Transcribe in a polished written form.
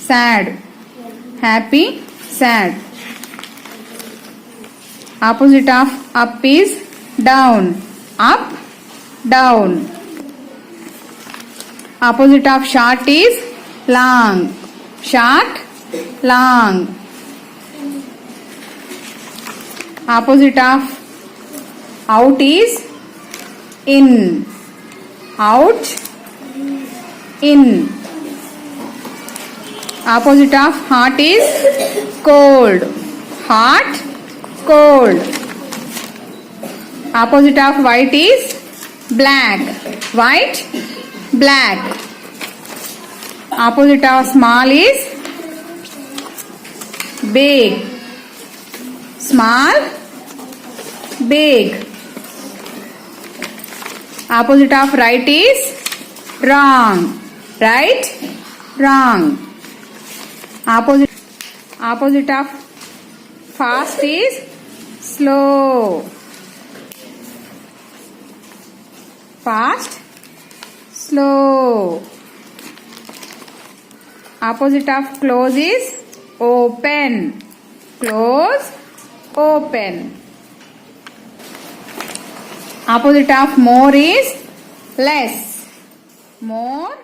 sad. Happy, sad. Opposite of up is down. Up, down. Opposite of short is long. Short, long. Opposite of out is in. Out, in. Opposite of hot is cold. Hot, cold. Opposite of white is black. White, black. Opposite of small is big. Small, big. Opposite of right is wrong. Right, wrong. Opposite of fast is slow. Fast, slow. Opposite of close is open. Close, open. Opposite of more is less. More,